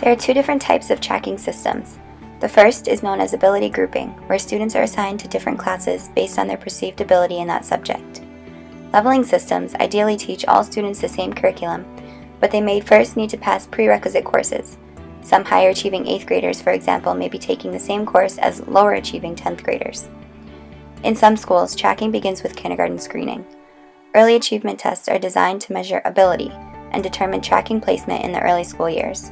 There are two different types of tracking systems. The first is known as ability grouping, where students are assigned to different classes based on their perceived ability in that subject. Leveling systems ideally teach all students the same curriculum, but they may first need to pass prerequisite courses. Some higher achieving 8th graders, for example, may be taking the same course as lower achieving 10th graders. In some schools, tracking begins with kindergarten screening. Early achievement tests are designed to measure ability and determine tracking placement in the early school years.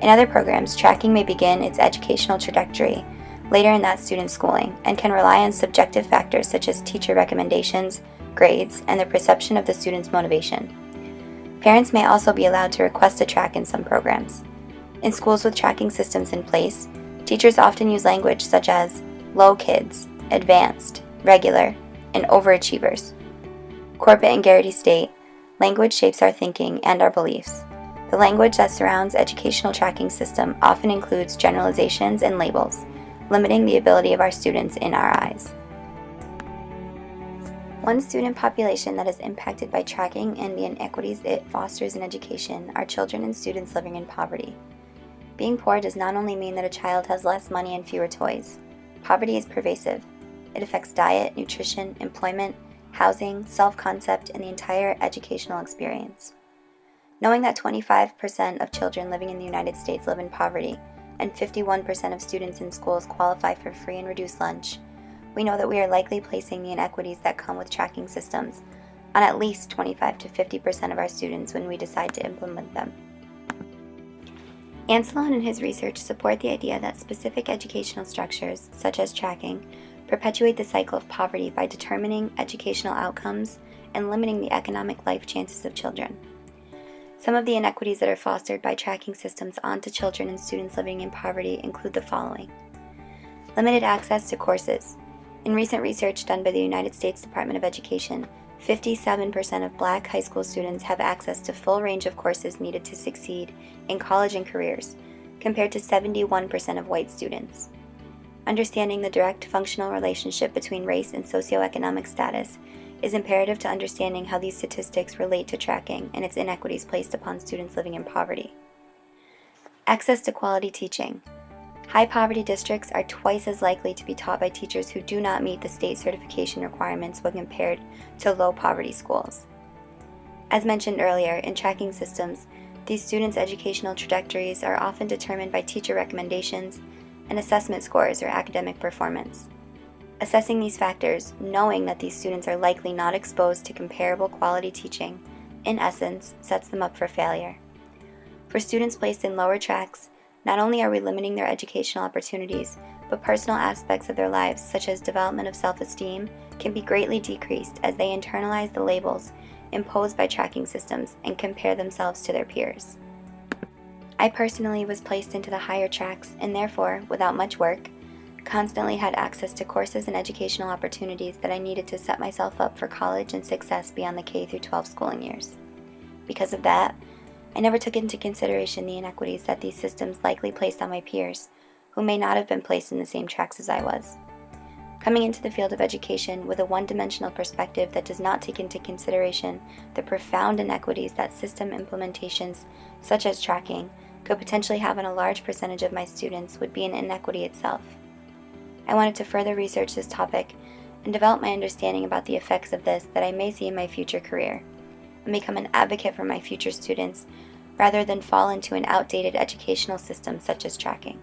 In other programs, tracking may begin its educational trajectory later in that student's schooling and can rely on subjective factors such as teacher recommendations, grades, and the perception of the student's motivation. Parents may also be allowed to request a track in some programs. In schools with tracking systems in place, teachers often use language such as low kids, advanced, regular, and overachievers. Corbett and Garrity state, language shapes our thinking and our beliefs. The language that surrounds educational tracking system often includes generalizations and labels, limiting the ability of our students in our eyes. One student population that is impacted by tracking and the inequities it fosters in education are children and students living in poverty. Being poor does not only mean that a child has less money and fewer toys. Poverty is pervasive. It affects diet, nutrition, employment, housing, self-concept, and the entire educational experience. Knowing that 25% of children living in the United States live in poverty, and 51% of students in schools qualify for free and reduced lunch, we know that we are likely placing the inequities that come with tracking systems on at least 25 to 50% of our students when we decide to implement them. Anselon and his research support the idea that specific educational structures, such as tracking, perpetuate the cycle of poverty by determining educational outcomes and limiting the economic life chances of children. Some of the inequities that are fostered by tracking systems onto children and students living in poverty include the following. Limited access to courses. In recent research done by the United States Department of Education, 57% of Black high school students have access to full range of courses needed to succeed in college and careers, compared to 71% of white students. Understanding the direct functional relationship between race and socioeconomic status is imperative to understanding how these statistics relate to tracking and its inequities placed upon students living in poverty. Access to quality teaching. High poverty districts are twice as likely to be taught by teachers who do not meet the state certification requirements when compared to low poverty schools. As mentioned earlier, in tracking systems, these students' educational trajectories are often determined by teacher recommendations and assessment scores or academic performance. Assessing these factors, knowing that these students are likely not exposed to comparable quality teaching, in essence, sets them up for failure. For students placed in lower tracks, not only are we limiting their educational opportunities, but personal aspects of their lives, such as development of self-esteem, can be greatly decreased as they internalize the labels imposed by tracking systems and compare themselves to their peers. I personally was placed into the higher tracks and therefore, without much work, constantly had access to courses and educational opportunities that I needed to set myself up for college and success beyond the K-12 schooling years. Because of that, I never took into consideration the inequities that these systems likely placed on my peers, who may not have been placed in the same tracks as I was. Coming into the field of education with a one-dimensional perspective that does not take into consideration the profound inequities that system implementations, such as tracking, could potentially have on a large percentage of my students would be an inequity itself. I wanted to further research this topic and develop my understanding about the effects of this that I may see in my future career, and become an advocate for my future students rather than fall into an outdated educational system such as tracking.